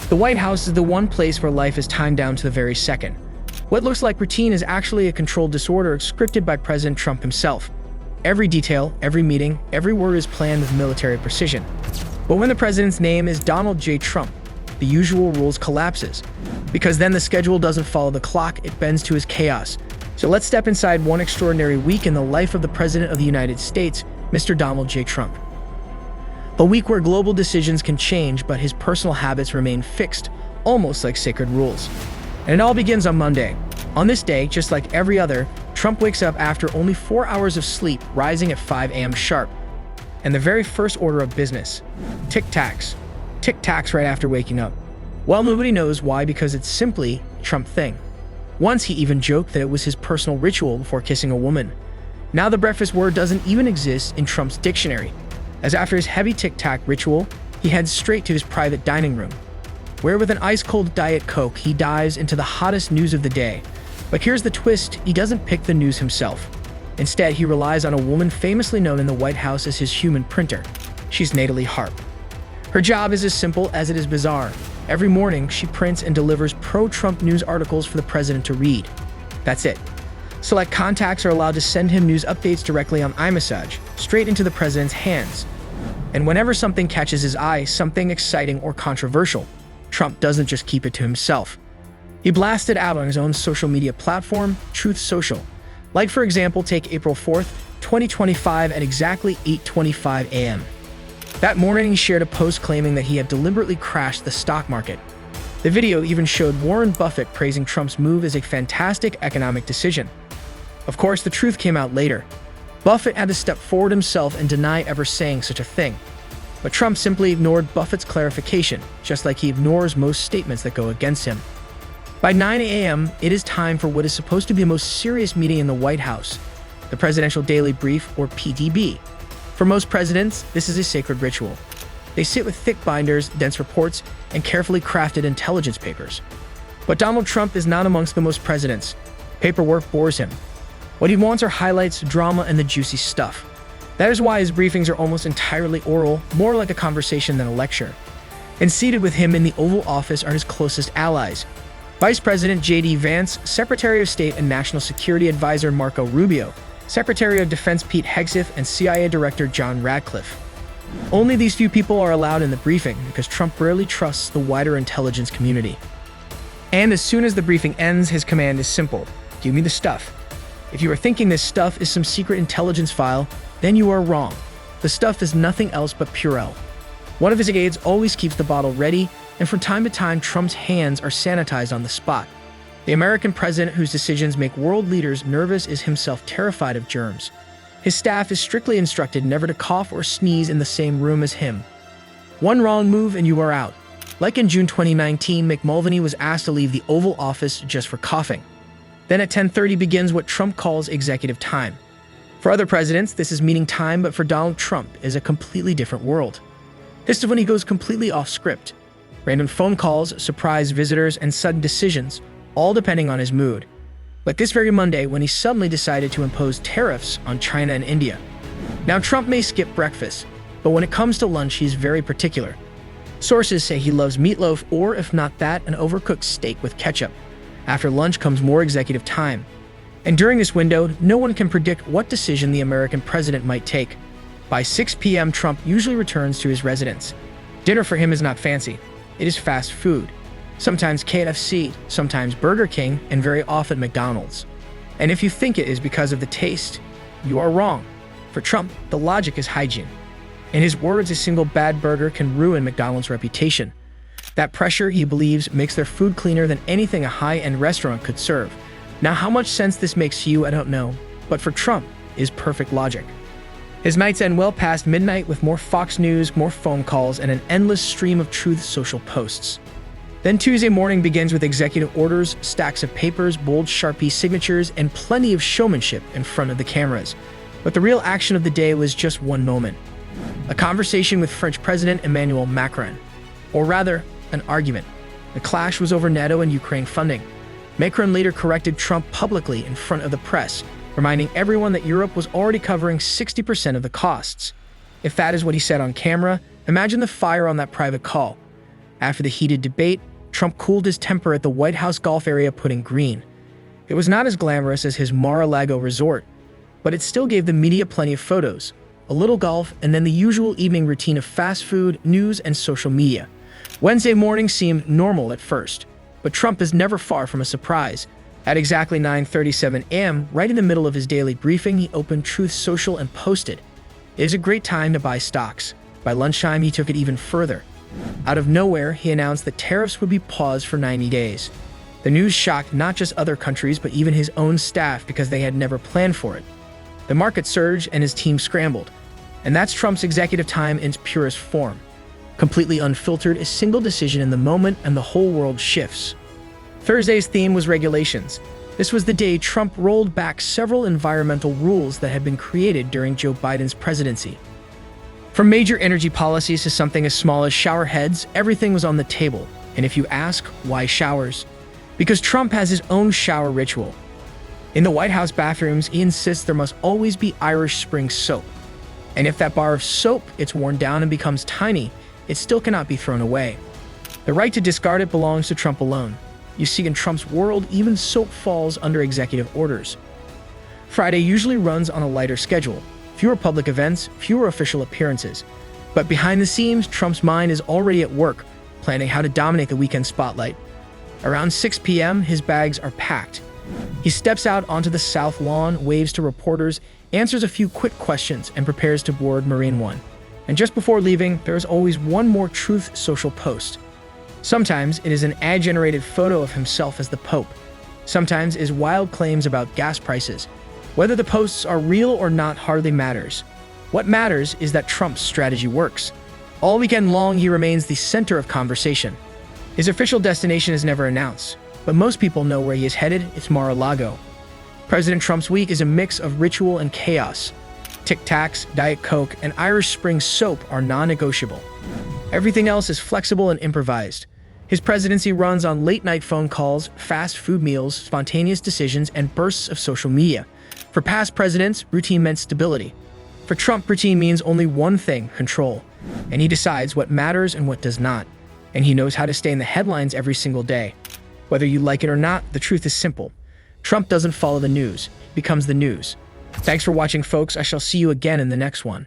The White House is the one place where life is timed down to the very second. What looks like routine is actually a controlled disorder scripted by President Trump himself. Every detail, every meeting, every word is planned with military precision. But when the president's name is Donald J. Trump, the usual rules collapses. Because then the schedule doesn't follow the clock, it bends to his chaos. So let's step inside one extraordinary week in the life of the President of the United States, Mr. Donald J. Trump. A week where global decisions can change, but his personal habits remain fixed, almost like sacred rules. And it all begins on Monday. On this day, just like every other, Trump wakes up after only 4 hours of sleep, rising at 5 a.m. sharp. And the very first order of business: tic-tacs. Tic-tacs right after waking up. Well, nobody knows why, because it's simply a Trump thing. Once he even joked that it was his personal ritual before kissing a woman. Now the breakfast word doesn't even exist in Trump's dictionary, as after his heavy tic-tac ritual, he heads straight to his private dining room, where with an ice-cold Diet Coke, he dives into the hottest news of the day. But here's the twist: he doesn't pick the news himself. Instead, he relies on a woman famously known in the White House as his human printer. She's Natalie Harp. Her job is as simple as it is bizarre. Every morning, she prints and delivers pro-Trump news articles for the president to read. That's it. Select contacts are allowed to send him news updates directly on iMessage, straight into the president's hands. And whenever something catches his eye, something exciting or controversial, Trump doesn't just keep it to himself. He blasts it out on his own social media platform, Truth Social. Like, for example, take April 4th, 2025 at exactly 8:25 a.m. That morning, he shared a post claiming that he had deliberately crashed the stock market. The video even showed Warren Buffett praising Trump's move as a fantastic economic decision. Of course, the truth came out later. Buffett had to step forward himself and deny ever saying such a thing. But Trump simply ignored Buffett's clarification, just like he ignores most statements that go against him. By 9 a.m., it is time for what is supposed to be the most serious meeting in the White House, the Presidential Daily Brief, or PDB. For most presidents, this is a sacred ritual. They sit with thick binders, dense reports, and carefully crafted intelligence papers. But Donald Trump is not amongst the most presidents. Paperwork bores him. What he wants are highlights, drama, and the juicy stuff. That is why his briefings are almost entirely oral, more like a conversation than a lecture. And seated with him in the Oval Office are his closest allies: Vice President J.D. Vance, Secretary of State and National Security Advisor Marco Rubio, Secretary of Defense Pete Hegseth, and CIA Director John Radcliffe. Only these few people are allowed in the briefing because Trump rarely trusts the wider intelligence community. And as soon as the briefing ends, his command is simple: give me the stuff. If you are thinking this stuff is some secret intelligence file, then you are wrong. The stuff is nothing else but Purell. One of his aides always keeps the bottle ready, and from time to time, Trump's hands are sanitized on the spot. The American president, whose decisions make world leaders nervous, is himself terrified of germs. His staff is strictly instructed never to cough or sneeze in the same room as him. One wrong move and you are out. Like in June 2019, McMulvaney was asked to leave the Oval Office just for coughing. Then at 10:30 begins what Trump calls executive time. For other presidents, this is meeting time, but for Donald Trump, it is a completely different world. This is when he goes completely off script. Random phone calls, surprise visitors, and sudden decisions, all depending on his mood. Like this very Monday, when he suddenly decided to impose tariffs on China and India. Now, Trump may skip breakfast, but when it comes to lunch, he's very particular. Sources say he loves meatloaf, or if not that, an overcooked steak with ketchup. After lunch comes more executive time. And during this window, no one can predict what decision the American president might take. By 6 p.m., Trump usually returns to his residence. Dinner for him is not fancy. It is fast food. Sometimes KFC, sometimes Burger King, and very often McDonald's. And if you think it is because of the taste, you are wrong. For Trump, the logic is hygiene. In his words, a single bad burger can ruin McDonald's reputation. That pressure, he believes, makes their food cleaner than anything a high-end restaurant could serve. Now, how much sense this makes to you, I don't know, but for Trump, is perfect logic. His nights end well past midnight with more Fox News, more phone calls, and an endless stream of Truth Social posts. Then Tuesday morning begins with executive orders, stacks of papers, bold Sharpie signatures, and plenty of showmanship in front of the cameras. But the real action of the day was just one moment. A conversation with French President Emmanuel Macron. Or rather, an argument. The clash was over NATO and Ukraine funding. Macron later corrected Trump publicly in front of the press, reminding everyone that Europe was already covering 60% of the costs. If that is what he said on camera, imagine the fire on that private call. After the heated debate, Trump cooled his temper at the White House golf area putting green. It was not as glamorous as his Mar-a-Lago resort, but it still gave the media plenty of photos, a little golf, and then the usual evening routine of fast food, news, and social media. Wednesday morning seemed normal at first, but Trump is never far from a surprise. At exactly 9:37 a.m., right in the middle of his daily briefing, he opened Truth Social and posted, "It is a great time to buy stocks." By lunchtime, he took it even further. Out of nowhere, he announced that tariffs would be paused for 90 days. The news shocked not just other countries, but even his own staff because they had never planned for it. The market surged and his team scrambled. And that's Trump's executive time in its purest form. Completely unfiltered, a single decision in the moment, and the whole world shifts. Thursday's theme was regulations. This was the day Trump rolled back several environmental rules that had been created during Joe Biden's presidency. From major energy policies to something as small as shower heads, everything was on the table. And if you ask, why showers? Because Trump has his own shower ritual. In the White House bathrooms, he insists there must always be Irish Spring soap. And if that bar of soap gets worn down and becomes tiny, it still cannot be thrown away. The right to discard it belongs to Trump alone. You see, in Trump's world, even soap falls under executive orders. Friday usually runs on a lighter schedule. Fewer public events, fewer official appearances. But behind the scenes, Trump's mind is already at work, planning how to dominate the weekend spotlight. Around 6 p.m., his bags are packed. He steps out onto the South Lawn, waves to reporters, answers a few quick questions, and prepares to board Marine One. And just before leaving, there is always one more Truth Social post. Sometimes it is an ad-generated photo of himself as the Pope. Sometimes it is wild claims about gas prices. Whether the posts are real or not hardly matters. What matters is that Trump's strategy works. All weekend long, he remains the center of conversation. His official destination is never announced, but most people know where he is headed. It's Mar-a-Lago. President Trump's week is a mix of ritual and chaos. Tic Tacs, Diet Coke, and Irish Spring soap are non-negotiable. Everything else is flexible and improvised. His presidency runs on late-night phone calls, fast food meals, spontaneous decisions, and bursts of social media. For past presidents, routine meant stability. For Trump, routine means only one thing: control. And he decides what matters and what does not. And he knows how to stay in the headlines every single day. Whether you like it or not, the truth is simple. Trump doesn't follow the news, he becomes the news. Thanks for watching, folks. I shall see you again in the next one.